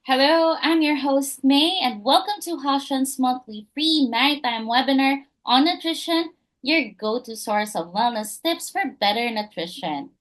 Hello, I'm your host May, and welcome to Hashion's monthly free maritime webinar on nutrition, your go to source of wellness tips for better nutrition.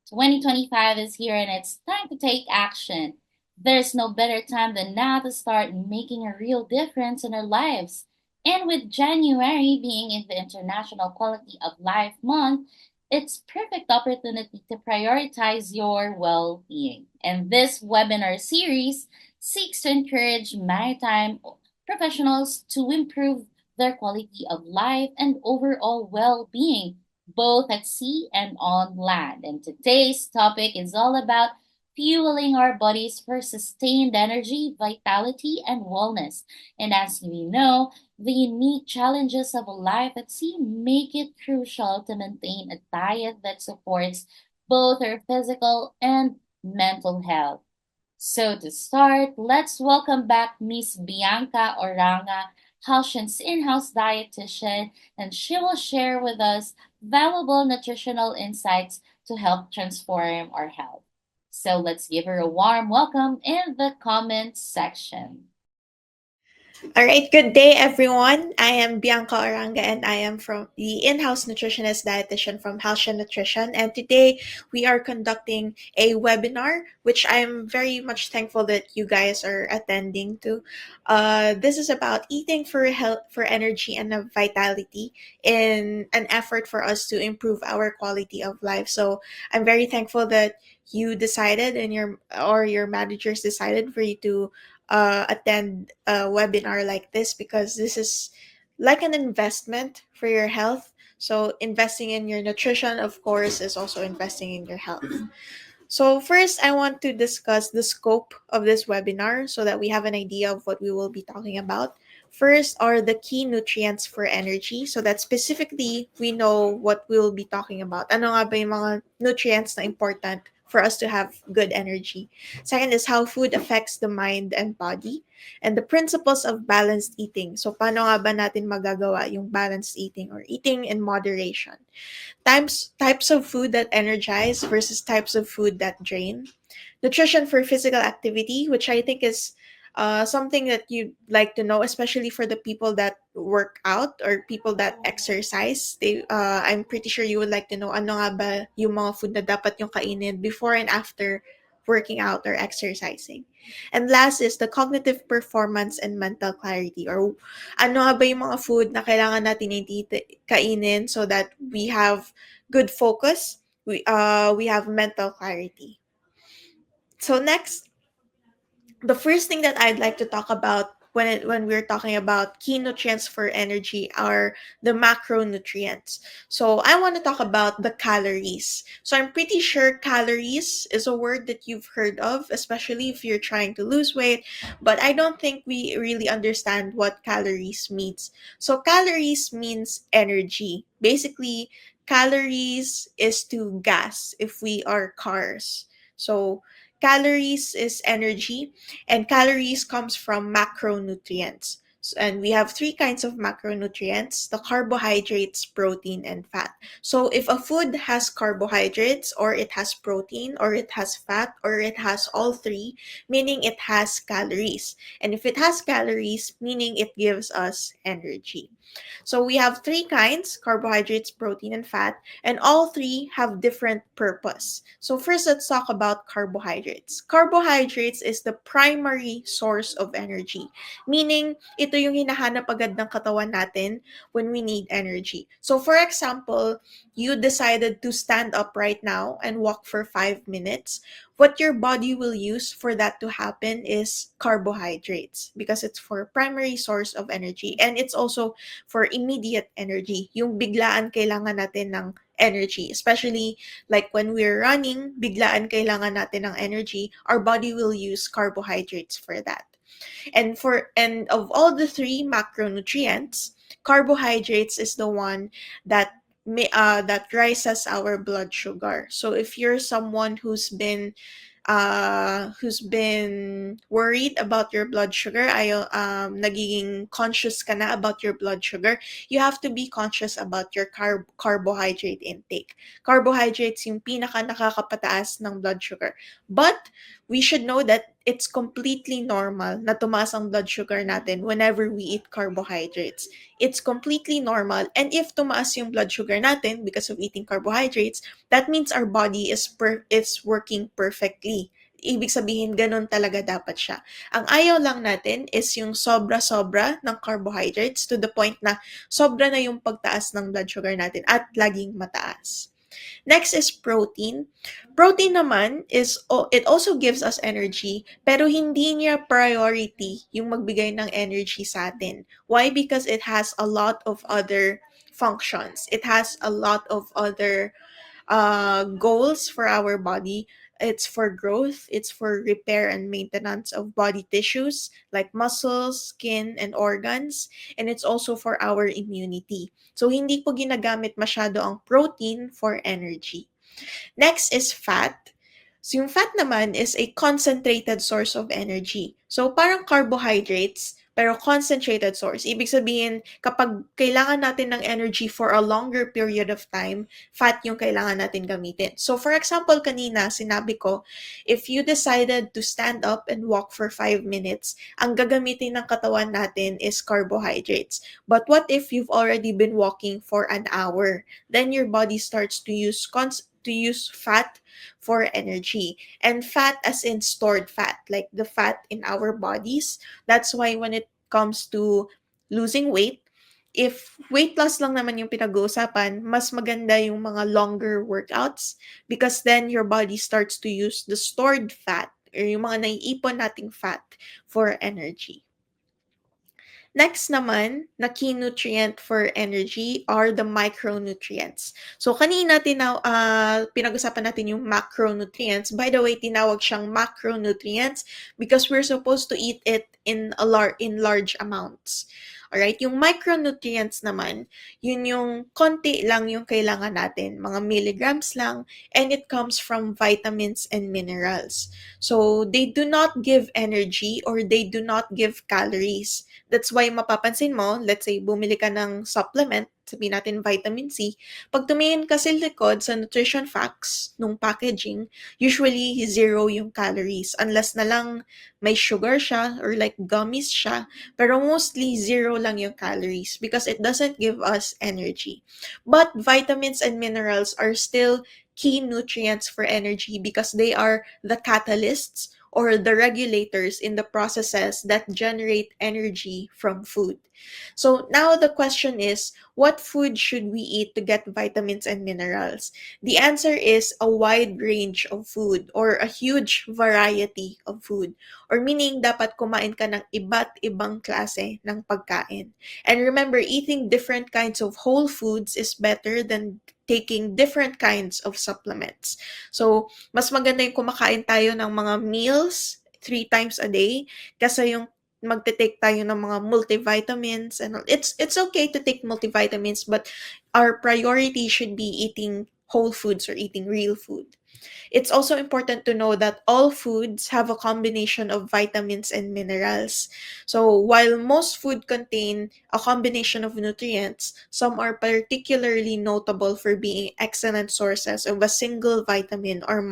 2025 is here and it's time to take action. There's no better time than now to start making a real difference in our lives. And with January being in the International Quality of Life Month, it's perfect opportunity to prioritize your well-being. And this webinar series seeks to encourage maritime professionals to improve their quality of life and overall well-being both at sea and on land. And today's topic is all about fueling our bodies for sustained energy, vitality, and wellness. And as we know, the unique challenges of a life at sea make it crucial to maintain a diet that supports both our physical and mental health. So to start, let's welcome back Miss Bianca Oranga, Halshin's in-house dietitian, and she will share with us valuable nutritional insights to help transform our health. So let's give her a warm welcome in the comments section. All right, good day everyone. I am Bianca Oranga and I am from the in-house nutritionist dietitian from Halsha Nutrition, and today we are conducting a webinar which I am very much thankful that you guys are attending to. This is about eating for health, for energy and vitality in an effort for us to improve our quality of life. So I'm very thankful that you decided and your managers decided for you to attend a webinar like this, because this is like an investment for your health. So, investing in your nutrition, of course, is also investing in your health. So, first, I want to discuss the scope of this webinar so that we have an idea of what we will be talking about. First are the key nutrients for energy, so that specifically we know what we'll be talking about. Ano nga ba yung mga nutrients na important for us to have good energy? Second is how food affects the mind and body, and the principles of balanced eating. So paano nga ba natin magagawa yung balanced eating or eating in moderation? Types of food that energize versus types of food that drain. Nutrition for physical activity, which I think is something that you like to know, especially for the people that work out or people that exercise. I'm pretty sure you would like to know ano nga ba yung mga food na dapat yung kainin before and after working out or exercising. And last is the cognitive performance and mental clarity, or ano nga ba yung mga food na kailangan natin kainin so that we have good focus, we have mental clarity. So next, the first thing that I'd like to talk about when we're talking about key nutrients for energy are the macronutrients. So I want to talk about the calories. So I'm pretty sure calories is a word that you've heard of, especially if you're trying to lose weight, but I don't think we really understand what calories means. So calories means energy. Basically, calories is to gas if we are cars. So calories is energy, and calories comes from macronutrients. And we have three kinds of macronutrients: the carbohydrates, protein, and fat. So if a food has carbohydrates, or it has protein, or it has fat, or it has all three, meaning it has calories. And if it has calories, meaning it gives us energy. So we have three kinds: carbohydrates, protein, and fat, and all three have different purpose. So first, let's talk about carbohydrates. Carbohydrates is the primary source of energy, meaning ito yung hinahanap agad ng katawan natin when we need energy. So for example, you decided to stand up right now and walk for 5 minutes. What your body will use for that to happen is carbohydrates, because it's for primary source of energy, and it's also for immediate energy. Yung biglaan kailangan natin ng energy. Especially like when we're running, biglaan kailangan natin ng energy. Our body will use carbohydrates for that. And of all the three macronutrients, carbohydrates is the one that rises our blood sugar. So if you're someone who's been worried about your blood sugar, nagiging conscious ka na about your blood sugar, you have to be conscious about your carbohydrate intake. Carbohydrates yung pinaka nakakapataas ng blood sugar. But we should know that it's completely normal na tumaas ang blood sugar natin whenever we eat carbohydrates. It's completely normal. And if tumaas yung blood sugar natin because of eating carbohydrates, that means our body is working perfectly. Ibig sabihin, ganun talaga dapat siya. Ang ayaw lang natin is yung sobra-sobra ng carbohydrates to the point na sobra na yung pagtaas ng blood sugar natin at laging mataas. Next is protein. Protein naman is it also gives us energy, pero hindi niya priority yung magbigay ng energy sa atin. Why? Because it has a lot of other functions. It has a lot of other goals for our body. It's for growth, it's for repair and maintenance of body tissues like muscles, skin, and organs, and it's also for our immunity. So, hindi po ginagamit masyado ang protein for energy. Next is fat. So, yung fat naman is a concentrated source of energy. So, parang carbohydrates, pero concentrated source. Ibig sabihin, kapag kailangan natin ng energy for a longer period of time, fat yung kailangan natin gamitin. So, for example, kanina, sinabi ko, if you decided to stand up and walk for 5 minutes, ang gagamitin ng katawan natin is carbohydrates. But what if you've already been walking for an hour? Then your body starts to use fat for energy. And fat as in stored fat, like the fat in our bodies. That's why when it comes to losing weight, if weight loss lang naman yung pinag-uusapan, mas maganda yung mga longer workouts because then your body starts to use the stored fat or yung mga naiipon nating fat for energy. Next naman, na key nutrient for energy are the micronutrients. So, kanina pinag-usapan natin yung macronutrients. By the way, tinawag siyang macronutrients because we're supposed to eat it in large amounts. Alright, yung micronutrients naman, yun yung konti lang yung kailangan natin, mga milligrams lang, and it comes from vitamins and minerals. So, they do not give energy or they do not give calories. That's why mapapansin mo, let's say bumili ka ng supplement, sabihin natin vitamin C, pag tumingin ka sa likod sa nutrition facts nung packaging, usually 0 yung calories unless na lang may sugar siya or like gummies siya, pero mostly 0 lang yung calories because it doesn't give us energy. But vitamins and minerals are still key nutrients for energy because they are the catalysts or the regulators in the processes that generate energy from food. So now the question is, what food should we eat to get vitamins and minerals? The answer is a wide range of food or a huge variety of food. Or meaning, dapat kumain ka ng iba't ibang klase ng pagkain. And remember, eating different kinds of whole foods is better than taking different kinds of supplements. So, mas maganda yung kumakain tayo ng mga meals 3 times a day kasi yung magte-take tayo ng mga multivitamins and all. It's okay to take multivitamins, but our priority should be eating whole foods or eating real food. It's also important to know that all foods have a combination of vitamins and minerals. So, while most food contain a combination of nutrients, some are particularly notable for being excellent sources of a single vitamin or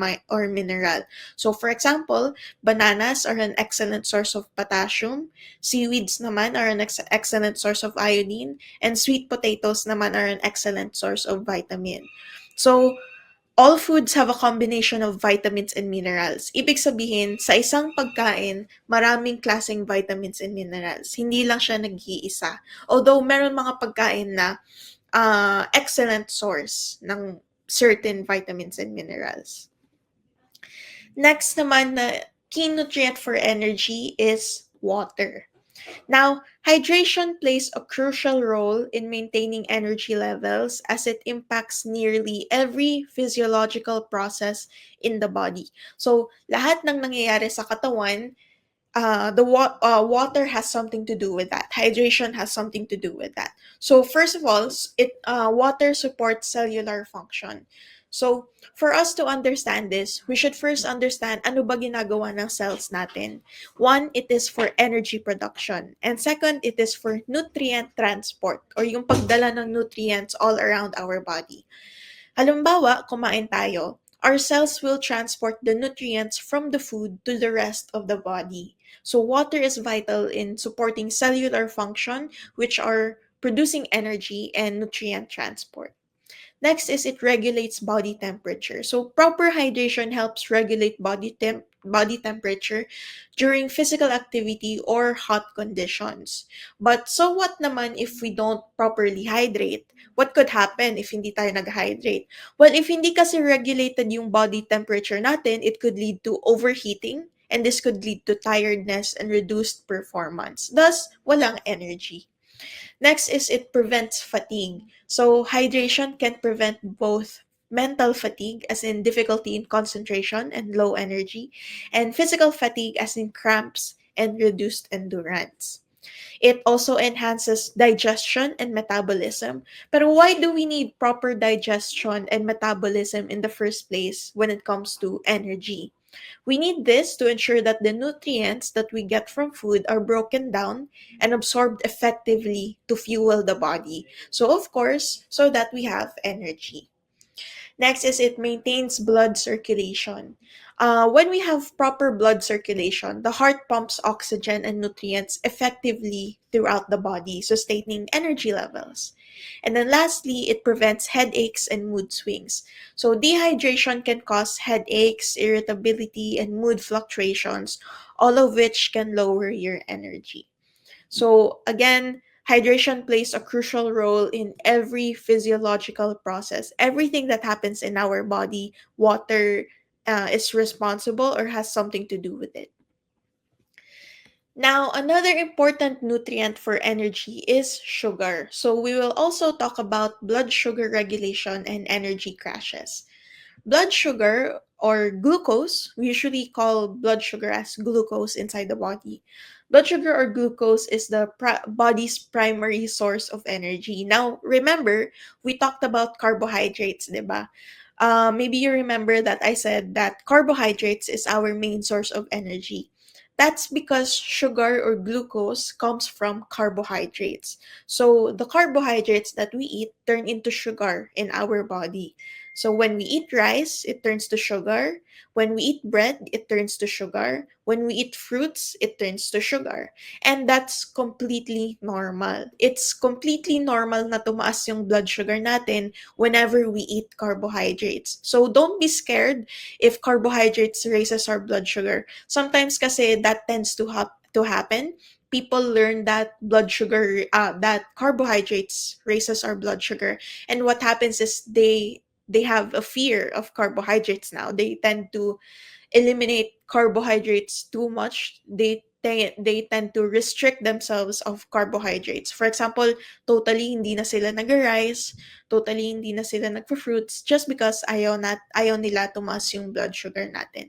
mineral. So, for example, bananas are an excellent source of potassium, seaweeds naman are an excellent source of iodine, and sweet potatoes naman are an excellent source of vitamin. So, all foods have a combination of vitamins and minerals. Ibig sabihin, sa isang pagkain, maraming klaseng vitamins and minerals. Hindi lang siya nag-iisa. Although, meron mga pagkain na excellent source ng certain vitamins and minerals. Next naman na key nutrient for energy is water. Now, hydration plays a crucial role in maintaining energy levels as it impacts nearly every physiological process in the body. So, lahat ng nangyayari sa katawan, water has something to do with that. Hydration has something to do with that. So, first of all, water supports cellular function. So, for us to understand this, we should first understand ano ba ginagawa ng cells natin. One, it is for energy production. And second, it is for nutrient transport or yung pagdala ng nutrients all around our body. Halimbawa, kumain tayo. our cells will transport the nutrients from the food to the rest of the body. So, water is vital in supporting cellular function, which are producing energy and nutrient transport. Next is it regulates body temperature. So proper hydration helps regulate body temperature during physical activity or hot conditions. But so what naman if we don't properly hydrate? What could happen if hindi tayo nag-hydrate? Well, if hindi kasi regulated yung body temperature natin, it could lead to overheating and this could lead to tiredness and reduced performance. Thus, walang energy. Next is it prevents fatigue. So hydration can prevent both mental fatigue as in difficulty in concentration and low energy and physical fatigue as in cramps and reduced endurance. It also enhances digestion and metabolism. But why do we need proper digestion and metabolism in the first place when it comes to energy? We need this to ensure that the nutrients that we get from food are broken down and absorbed effectively to fuel the body. So, of course, so that we have energy. Next is it maintains blood circulation. When we have proper blood circulation, the heart pumps oxygen and nutrients effectively throughout the body, sustaining energy levels. And then lastly, it prevents headaches and mood swings. So dehydration can cause headaches, irritability, and mood fluctuations, all of which can lower your energy. So again, hydration plays a crucial role in every physiological process. Everything that happens in our body, water is responsible or has something to do with it. Now, another important nutrient for energy is sugar. So we will also talk about blood sugar regulation and energy crashes. Blood sugar or glucose, we usually call blood sugar as glucose inside the body. Blood sugar or glucose is the body's primary source of energy. Now, remember, we talked about carbohydrates, diba? Maybe you remember that I said that carbohydrates is our main source of energy. That's because sugar or glucose comes from carbohydrates. So the carbohydrates that we eat turn into sugar in our body. So when we eat rice, it turns to sugar. When we eat bread, it turns to sugar. When we eat fruits, it turns to sugar. And that's completely normal. It's completely normal na tumaas yung blood sugar natin whenever we eat carbohydrates. So don't be scared if carbohydrates raises our blood sugar. Sometimes kasi that tends to happen. People learn that that carbohydrates raises our blood sugar, and what happens is they have a fear of carbohydrates now. They tend to eliminate carbohydrates too much. They tend to restrict themselves of carbohydrates. For example, totally hindi na sila nag-rice, totally hindi na sila nagfa-fruits just because ayaw nila tumaas yung blood sugar natin.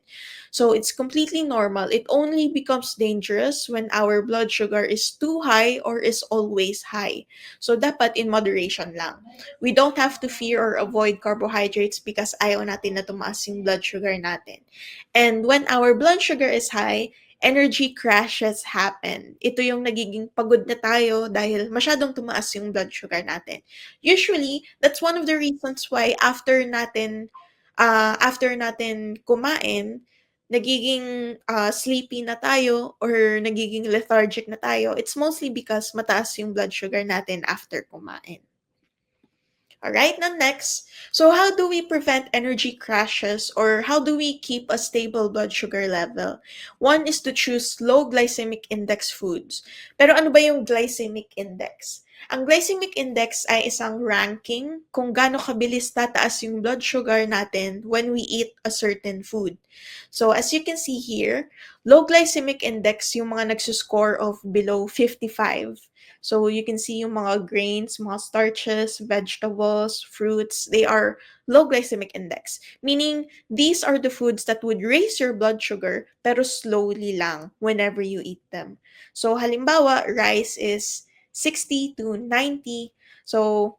So it's completely normal. It only becomes dangerous when our blood sugar is too high or is always high. So dapat in moderation lang. We don't have to fear or avoid carbohydrates because ayaw natin na tumaas yung blood sugar natin. And when our blood sugar is high, energy crashes happen. Ito yung nagiging pagod na tayo dahil masyadong tumaas yung blood sugar natin. Usually, that's one of the reasons why after natin kumain, nagiging sleepy na tayo or nagiging lethargic na tayo. It's mostly because mataas yung blood sugar natin after kumain. All right, now next. So how do we prevent energy crashes or how do we keep a stable blood sugar level? One is to choose low glycemic index foods. Pero ano ba yung glycemic index? Ang glycemic index ay isang ranking kung gaano kabilis tataas yung blood sugar natin when we eat a certain food. So as you can see here, low glycemic index yung mga nagsuscore of below 55. So you can see yung mga grains, mga starches, vegetables, fruits, they are low glycemic index. Meaning, these are the foods that would raise your blood sugar pero slowly lang whenever you eat them. So halimbawa, rice is 60 to 90. So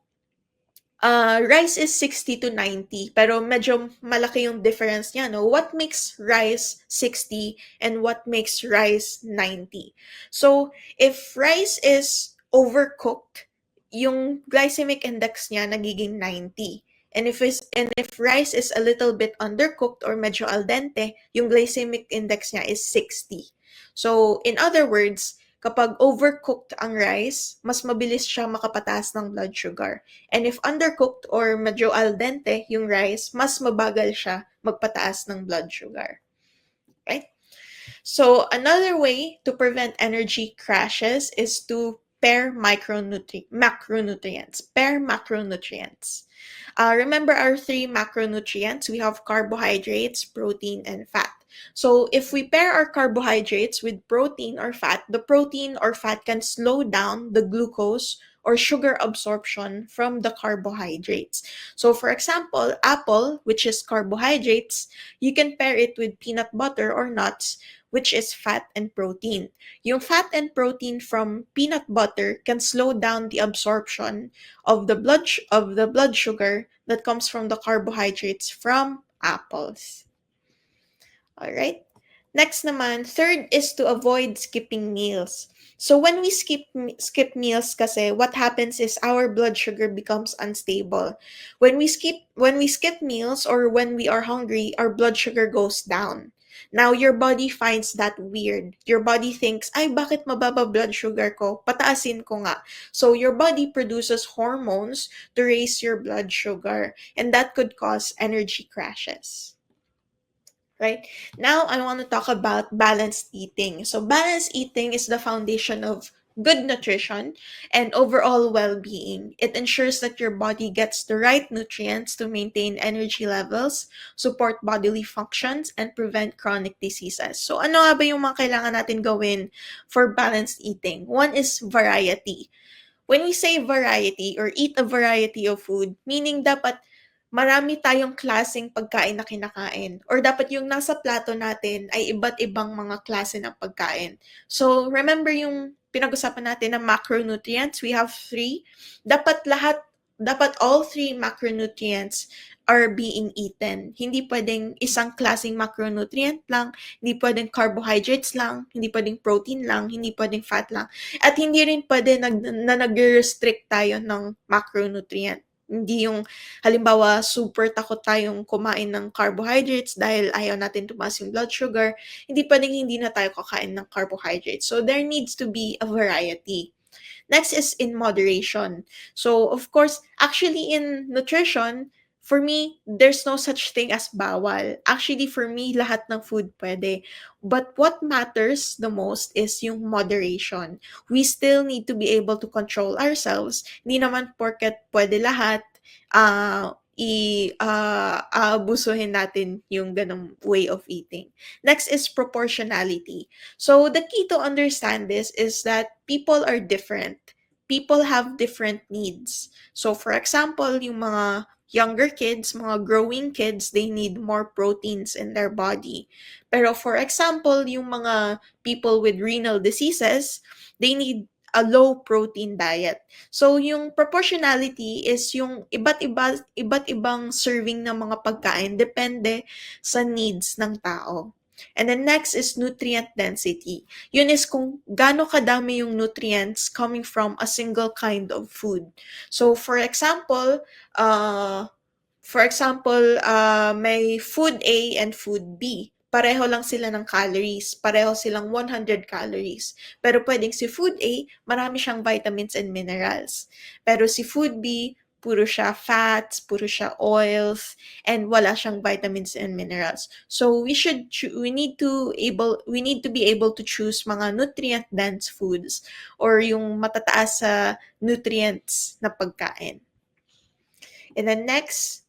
rice is 60 to 90, pero medyo malaki yung difference niya, no? What makes rice 60 and what makes rice 90? So, if rice is overcooked, yung glycemic index niya nagiging 90. And if rice is a little bit undercooked or medyo al dente, yung glycemic index niya is 60. So, in other words, kapag overcooked ang rice, mas mabilis siya makapataas ng blood sugar. And if undercooked or medyo al dente yung rice, mas mabagal siya magpataas ng blood sugar. Right? So another way to prevent energy crashes is to pair macronutrients. Pair macronutrients. Remember our three macronutrients. We have carbohydrates, protein, and fat. So if we pair our carbohydrates with protein or fat, the protein or fat can slow down the glucose or sugar absorption from the carbohydrates. So for example, apple, which is carbohydrates, you can pair it with peanut butter or nuts, which is fat and protein. Yung fat and protein from peanut butter can slow down the absorption of the blood sugar that comes from the carbohydrates from apples. All right. Next naman, third is to avoid skipping meals. So when we skip meals kasi what happens is our blood sugar becomes unstable. When we skip meals or when we are hungry, our blood sugar goes down. Now your body finds that weird. Your body thinks, "Ay, bakit mababa blood sugar ko? Pataasin ko nga." So your body produces hormones to raise your blood sugar, and that could cause energy crashes. Right? Now, I want to talk about balanced eating. So, balanced eating is the foundation of good nutrition and overall well being. It ensures that your body gets the right nutrients to maintain energy levels, support bodily functions, and prevent chronic diseases. So, ano nga ba yung mga kailangan natin gawin for balanced eating? One is variety. When we say variety or eat a variety of food, meaning dapat marami tayong klaseng pagkain na kinakain or dapat yung nasa plato natin ay iba't ibang mga klase ng pagkain. So, remember yung pinag-usapan natin na macronutrients, we have three. Dapat all three macronutrients are being eaten. Hindi pwedeng isang klaseng macronutrient lang, hindi pwedeng carbohydrates lang, hindi pwedeng protein lang, hindi pwedeng fat lang. At hindi rin pwede nag-restrict tayo ng macronutrient. Hindi yung halimbawa super takot tayong kumain ng carbohydrates dahil ayaw natin tumaas yung blood sugar, hindi pwedeng hindi na tayo kakain ng carbohydrates. So there needs to be a variety. Next is in moderation. So of course, actually in nutrition, for me, there's no such thing as bawal. Actually, for me, lahat ng food pwede. But what matters the most is yung moderation. We still need to be able to control ourselves. Hindi naman porket pwede lahat, aabusuhin natin yung ganong way of eating. Next is proportionality. So the key to understand this is that people are different. People have different needs. So for example, yung mga younger kids, mga growing kids, they need more proteins in their body. Pero for example, yung mga people with renal diseases, they need a low protein diet. So yung proportionality is yung iba't ibang serving ng mga pagkain depende sa needs ng tao. And then next is nutrient density. Yun is kung gaano kadami yung nutrients coming from a single kind of food. So for example, may food A and food B. Pareho lang sila ng calories. Pareho silang 100 calories. Pero pwedeng si food A, marami siyang vitamins and minerals. Pero si food B, puro siya fats, puro siya oils, and wala siyang vitamins and minerals. So we need to be able to choose mga nutrient dense foods or yung matataas sa nutrients na pagkain. And then next,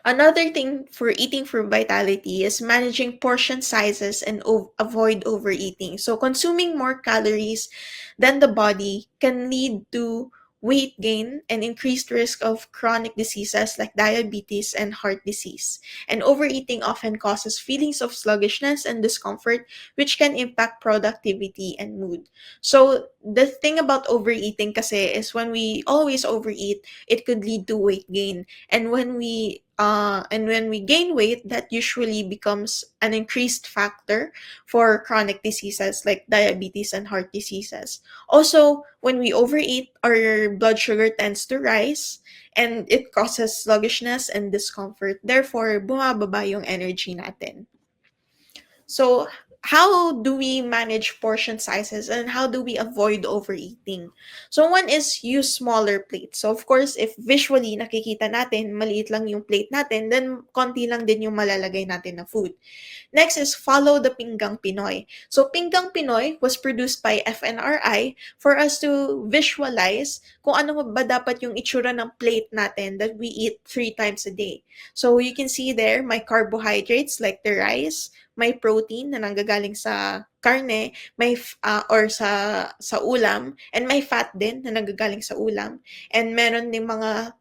another thing for eating for vitality is managing portion sizes and avoid overeating. So consuming more calories than the body can lead to weight gain and increased risk of chronic diseases like diabetes and heart disease. And overeating often causes feelings of sluggishness and discomfort, which can impact productivity and mood. So the thing about overeating kasi is when we always overeat, it could lead to weight gain. And when we and when we gain weight, that usually becomes an increased factor for chronic diseases like diabetes and heart diseases. Also, when we overeat, our blood sugar tends to rise and it causes sluggishness and discomfort. Therefore, bumababa yung energy natin. So, how do we manage portion sizes and how do we avoid overeating? So, one is use smaller plates. So, of course, if visually nakikita natin, maliit lang yung plate natin, then konti lang din yung malalagay natin na food. Next is follow the Pinggang Pinoy. So Pinggang Pinoy was produced by FNRI for us to visualize kung ano ba dapat yung itsura ng plate natin that we eat 3 times a day. So you can see there my carbohydrates like the rice, may protein na nanggagaling sa karne, may or sa ulam, and may fat din na nanggagaling sa ulam. And meron ding mga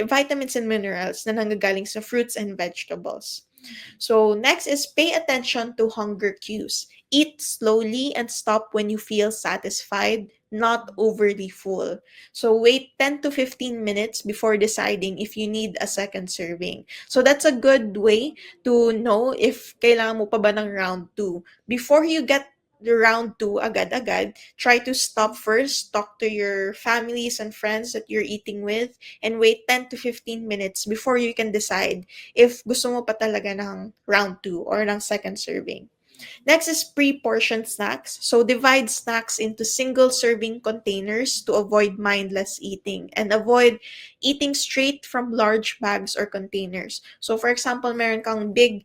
vitamins and minerals na nanggagaling sa fruits and vegetables. So next is pay attention to hunger cues. Eat slowly and stop when you feel satisfied, not overly full. So wait 10 to 15 minutes before deciding if you need a second serving. So that's a good way to know if kailangan mo pa ba ng round 2. Before you get the round 2 agad-agad, try to stop first, talk to your families and friends that you're eating with, and wait 10 to 15 minutes before you can decide if gusto mo pa talaga ng round 2 or ng second serving. Next is pre-portioned snacks. So divide snacks into single serving containers to avoid mindless eating and avoid eating straight from large bags or containers. So for example, meron kang big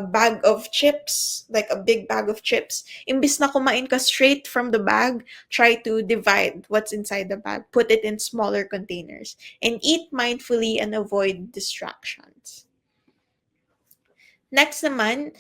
bag of chips, like a big bag of chips. Imbis na kumain ka straight from the bag, try to divide what's inside the bag. Put it in smaller containers and eat mindfully and avoid distractions. Next naman,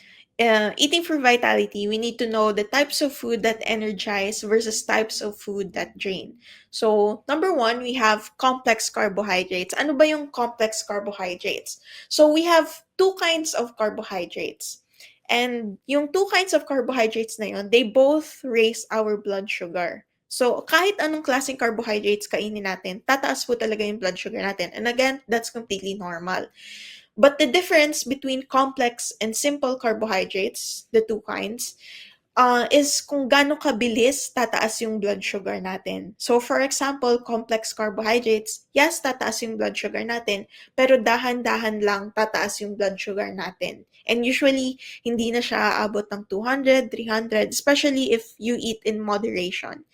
eating for vitality, we need to know the types of food that energize versus types of food that drain. So, number one, we have complex carbohydrates. Ano ba yung complex carbohydrates? So, we have two kinds of carbohydrates. And yung two kinds of carbohydrates na yun, they both raise our blood sugar. So, kahit anong klaseng carbohydrates kainin natin, tataas po talaga yung blood sugar natin. And again, that's completely normal. But the difference between complex and simple carbohydrates, the two kinds, is kung gaano kabilis tataas yung blood sugar natin. So for example, complex carbohydrates, yes, tataas yung blood sugar natin, pero dahan-dahan lang tataas yung blood sugar natin. And usually, hindi na siya aabot ng 200, 300, especially if you eat in moderation.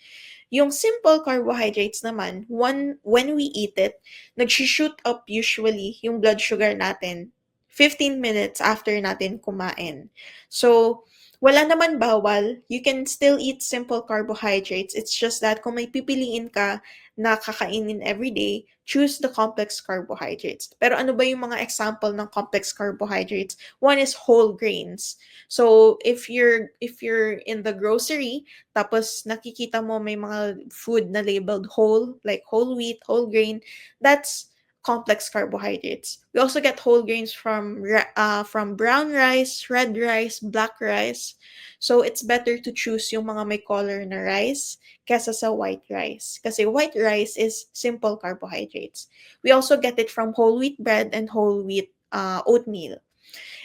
Yung simple carbohydrates naman, when we eat it, nag-shoot up usually yung blood sugar natin 15 minutes after natin kumain. So, wala naman bawal. You can still eat simple carbohydrates. It's just that kung may pipiliin ka na kakainin everyday, choose the complex carbohydrates. Pero ano ba yung mga example ng complex carbohydrates? One is whole grains. So, if you're in the grocery, tapos nakikita mo may mga food na labeled whole, like whole wheat, whole grain, that's complex carbohydrates. We also get whole grains from brown rice, red rice, black rice. So it's better to choose yung mga may color na rice kesa sa white rice. Kasi white rice is simple carbohydrates. We also get it from whole wheat bread and whole wheat oatmeal.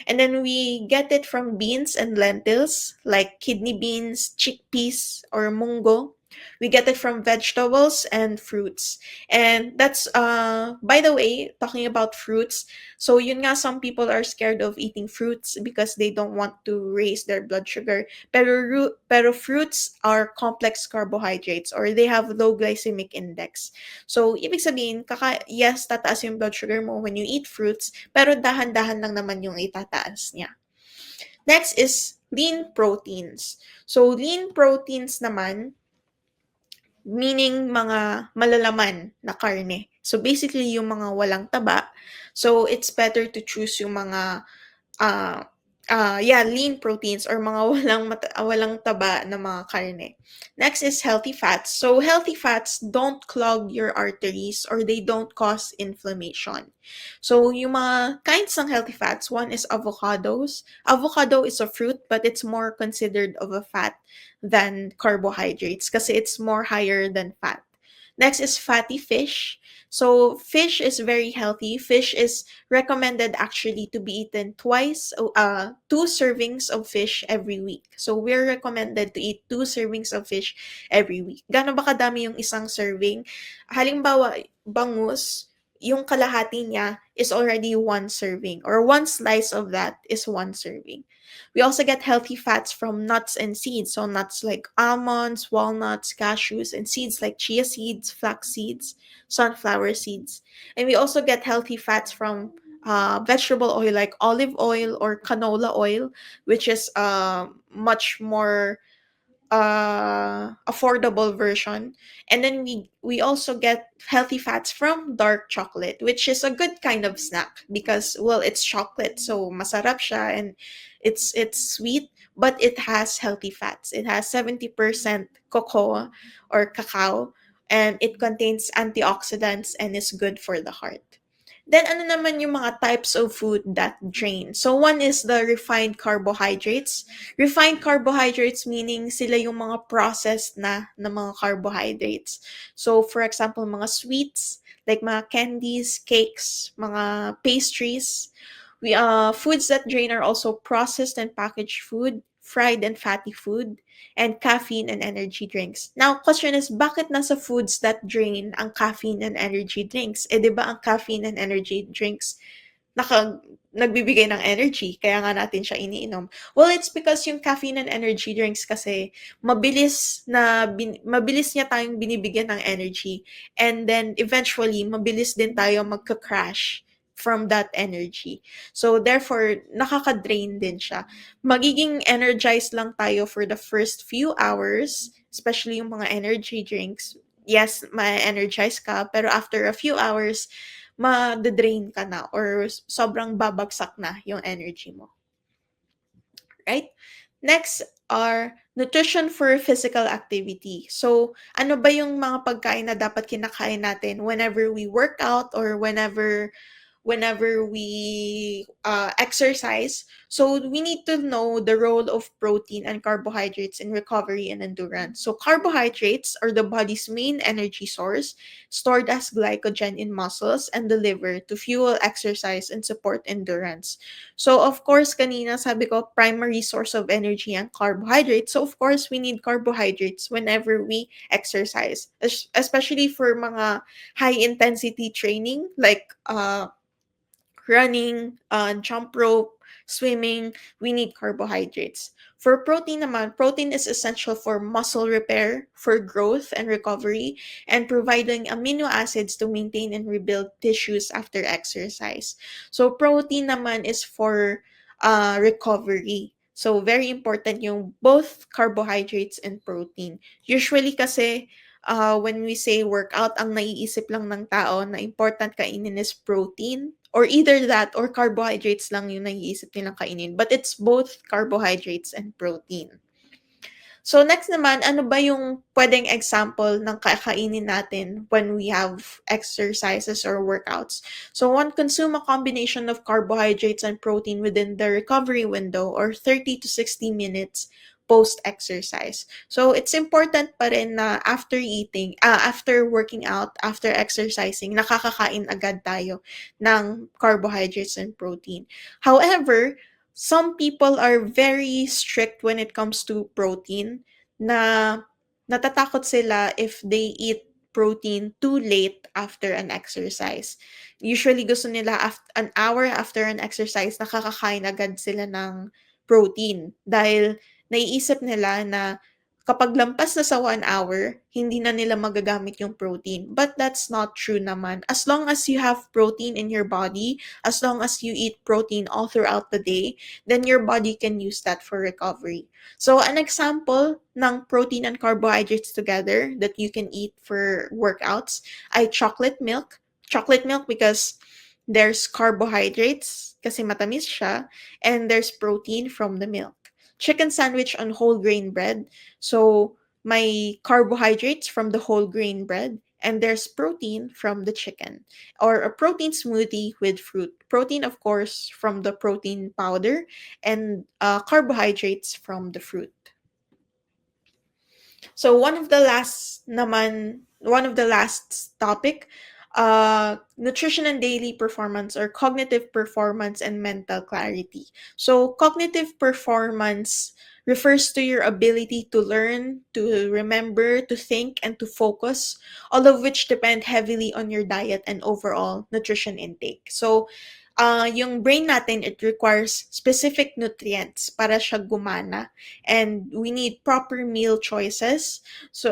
And then we get it from beans and lentils like kidney beans, chickpeas, or mungo. We get it from vegetables and fruits. And that's, by the way, talking about fruits. So yun nga, some people are scared of eating fruits because they don't want to raise their blood sugar. Pero fruits are complex carbohydrates or they have low glycemic index. So, ibig sabihin, yes, tataas yung blood sugar mo when you eat fruits, pero dahan-dahan lang naman yung itataas niya. Next is lean proteins. So, lean proteins naman, meaning mga malalaman na karne. So, basically, yung mga walang taba. So, it's better to choose yung mga lean proteins or mga walang taba na mga karne. Next is healthy fats. So healthy fats don't clog your arteries or they don't cause inflammation. So yung mga kinds ng healthy fats, one is avocados. Avocado is a fruit but it's more considered of a fat than carbohydrates kasi it's more higher than fat. Next is fatty fish. So fish is very healthy. Fish is recommended actually to be eaten twice, 2 servings of fish every week. So we're recommended to eat 2 servings of fish every week. Gaano ba kadami yung isang serving? Halimbawa, bangus, yung kalahati niya is already 1 serving, or 1 slice of that is 1 serving. We also get healthy fats from nuts and seeds. So nuts like almonds, walnuts, cashews, and seeds like chia seeds, flax seeds, sunflower seeds. And we also get healthy fats from vegetable oil like olive oil or canola oil, which is much more affordable version. And then we also get healthy fats from dark chocolate, which is a good kind of snack because, well, it's chocolate, so masarap siya, and it's sweet, but it has healthy fats. It has 70% cocoa or cacao, and it contains antioxidants and is good for the heart. Then ano naman yung mga types of food that drain? So one is the refined carbohydrates. Refined carbohydrates meaning sila yung mga processed na mga carbohydrates. So for example, mga sweets, like mga candies, cakes, mga pastries. Foods that drain are also processed and packaged food, fried and fatty food, and caffeine and energy drinks. Now, question is, bakit nasa foods that drain ang caffeine and energy drinks? Eh, di ba ang caffeine and energy drinks nagbibigay ng energy, kaya nga natin siya iniinom. Well, it's because yung caffeine and energy drinks kasi mabilis niya tayong binibigyan ng energy, and then eventually mabilis din tayo magka-crash from that energy. So therefore, nakaka-drain din siya. Magiging energized lang tayo for the first few hours, especially yung mga energy drinks. Yes, ma-energize ka, pero after a few hours, ma-drain ka na or sobrang babagsak na yung energy mo. Right? Next are nutrition for physical activity. So, ano ba yung mga pagkain na dapat kinakain natin whenever we work out or whenever we exercise. So we need to know the role of protein and carbohydrates in recovery and endurance. So carbohydrates are the body's main energy source, stored as glycogen in muscles and the liver to fuel exercise and support endurance. So of course, kanina sabi ko, primary source of energy ang carbohydrates. So of course, we need carbohydrates whenever we exercise, especially for mga high intensity training like running, jump rope, swimming, we need carbohydrates. For protein naman, protein is essential for muscle repair, for growth and recovery, and providing amino acids to maintain and rebuild tissues after exercise. So protein naman is for recovery. So very important yung both carbohydrates and protein. Usually kasi when we say workout, ang naiisip lang ng tao na important kainin is protein, or either that or carbohydrates lang yung naiisip nilang kainin. But it's both carbohydrates and protein. So next naman, ano ba yung pwedeng example ng kakainin natin when we have exercises or workouts? So one, consume a combination of carbohydrates and protein within the recovery window or 30 to 60 minutes post-exercise. So it's important pa rin na after working out, after exercising, nakakakain agad tayo ng carbohydrates and protein. However, some people are very strict when it comes to protein, na natatakot sila if they eat protein too late after an exercise. Usually gusto nila an hour after an exercise, nakakakain agad sila ng protein dahil naiisip nila na kapag lampas na sa 1 hour, hindi na nila magagamit yung protein. But that's not true naman. As long as you have protein in your body, as long as you eat protein all throughout the day, then your body can use that for recovery. So an example ng protein and carbohydrates together that you can eat for workouts ay chocolate milk. Chocolate milk because there's carbohydrates kasi matamis siya, and there's protein from the milk. Chicken sandwich on whole grain bread. So my carbohydrates from the whole grain bread, and there's protein from the chicken. Or a protein smoothie with fruit. Protein, of course, from the protein powder, and carbohydrates from the fruit. So one of the last naman one of the last topic, nutrition and daily performance, or cognitive performance and mental clarity. So cognitive performance refers to your ability to learn, to remember, to think, and to focus, all of which depend heavily on your diet and overall nutrition intake. So, yung brain natin, it requires specific nutrients para siya gumana, and we need proper meal choices. So,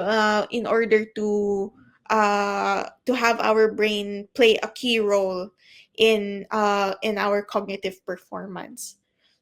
in order to have our brain play a key role in our cognitive performance.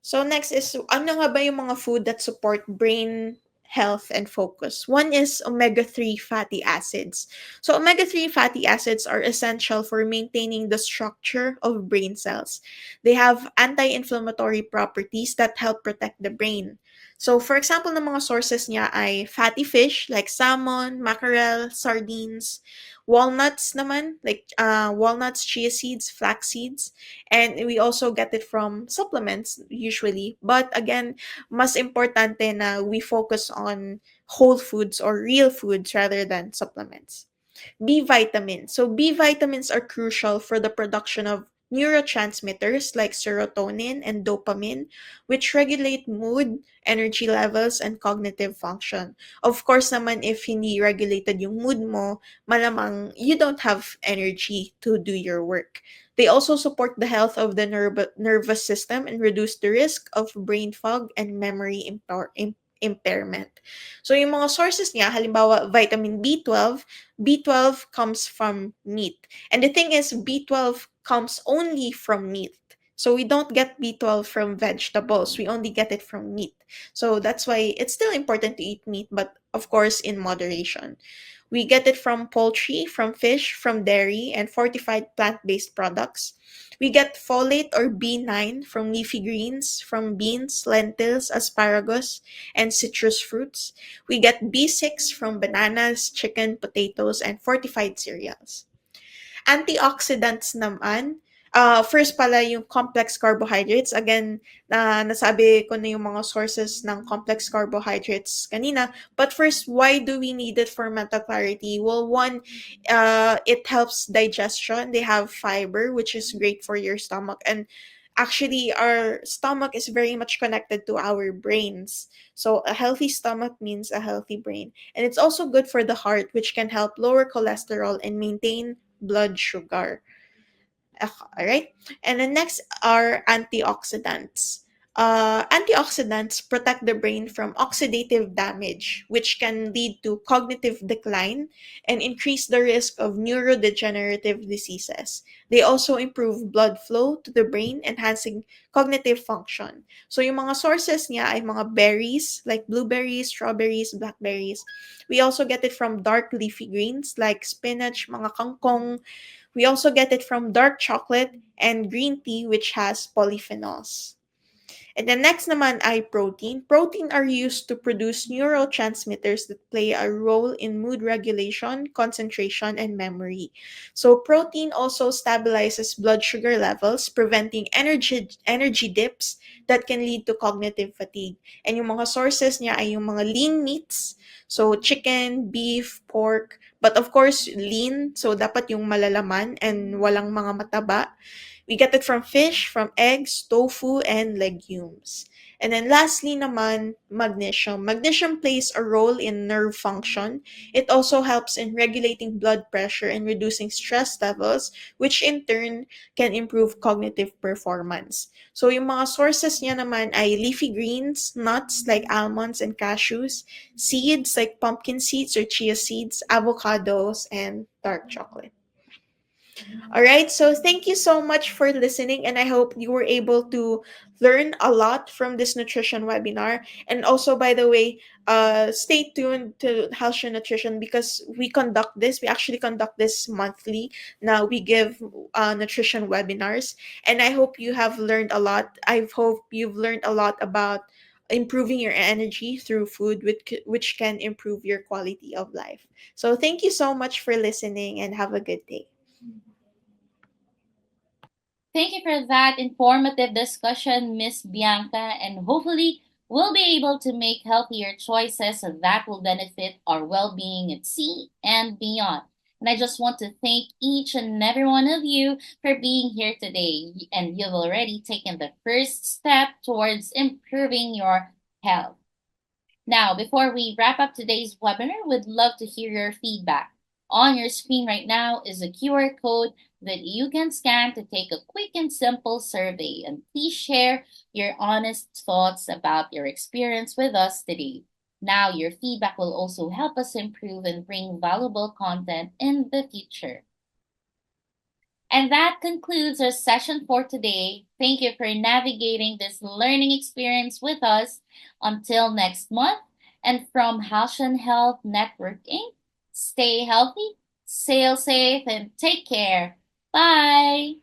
So next is, ano nga ba yung mga food that support brain health and focus? One is omega-3 fatty acids. So omega-3 fatty acids are essential for maintaining the structure of brain cells. They have anti-inflammatory properties that help protect the brain. So for example, ng mga sources niya ay fatty fish like salmon, mackerel, sardines, walnuts naman, like walnuts, chia seeds, flax seeds, and we also get it from supplements usually. But again, mas importante na we focus on whole foods or real foods rather than supplements. B vitamins. So B vitamins are crucial for the production of neurotransmitters like serotonin and dopamine, which regulate mood, energy levels, and cognitive function. Of course naman, if hindi regulated yung mood mo, malamang you don't have energy to do your work. They also support the health of the nervous system and reduce the risk of brain fog and memory impairment. So yung mga sources niya, halimbawa vitamin B12, B12 comes from meat. And the thing is, B12 comes only from meat. So we don't get B12 from vegetables. We only get it from meat. So that's why it's still important to eat meat, but of course in moderation. We get it from poultry, from fish, from dairy, and fortified plant-based products. We get folate or B9 from leafy greens, from beans, lentils, asparagus, and citrus fruits. We get B6 from bananas, chicken, potatoes, and fortified cereals. Antioxidants naman, first pala yung complex carbohydrates. Again, nasabi ko na yung mga sources ng complex carbohydrates kanina. But first, why do we need it for mental clarity? Well, one, it helps digestion. They have fiber, which is great for your stomach. And actually, our stomach is very much connected to our brains. So a healthy stomach means a healthy brain. And it's also good for the heart, which can help lower cholesterol and maintain blood sugar. All right. And then next are antioxidants. Antioxidants protect the brain from oxidative damage, which can lead to cognitive decline and increase the risk of neurodegenerative diseases. They also improve blood flow to the brain, enhancing cognitive function. So yung mga sources niya ay mga berries like blueberries, strawberries, blackberries. We also get it from dark leafy greens like spinach, mga kangkong. We also get it from dark chocolate and green tea, which has polyphenols. And the next naman ay protein. Protein are used to produce neurotransmitters that play a role in mood regulation, concentration, and memory. So protein also stabilizes blood sugar levels, preventing energy dips that can lead to cognitive fatigue. And yung mga sources niya ay yung mga lean meats, so chicken, beef, pork, but of course lean, so dapat yung malalaman and walang mga mataba. We get it from fish, from eggs, tofu, and legumes. And then lastly naman, magnesium. Magnesium plays a role in nerve function. It also helps in regulating blood pressure and reducing stress levels, which in turn can improve cognitive performance. So yung mga sources niya naman ay leafy greens, nuts like almonds and cashews, seeds like pumpkin seeds or chia seeds, avocados, and dark chocolate. All right, so thank you so much for listening, and I hope you were able to learn a lot from this nutrition webinar. And also, by the way, stay tuned to Health and Nutrition because we actually conduct this monthly. Now we give nutrition webinars, and I hope you have learned a lot. I hope you've learned a lot about improving your energy through food, which can improve your quality of life. So, thank you so much for listening, and have a good day. Thank you for that informative discussion, Miss Bianca, and hopefully we'll be able to make healthier choices that will benefit our well being at sea and beyond. And I just want to thank each and every one of you for being here today. And you've already taken the first step towards improving your health. Now, before we wrap up today's webinar, we'd love to hear your feedback. On your screen right now is a QR code that you can scan to take a quick and simple survey. And please share your honest thoughts about your experience with us today. Now, your feedback will also help us improve and bring valuable content in the future. And that concludes our session for today. Thank you for navigating this learning experience with us. Until next month, and from Halcyon Health Network Inc., stay healthy, sail safe, and take care. Bye.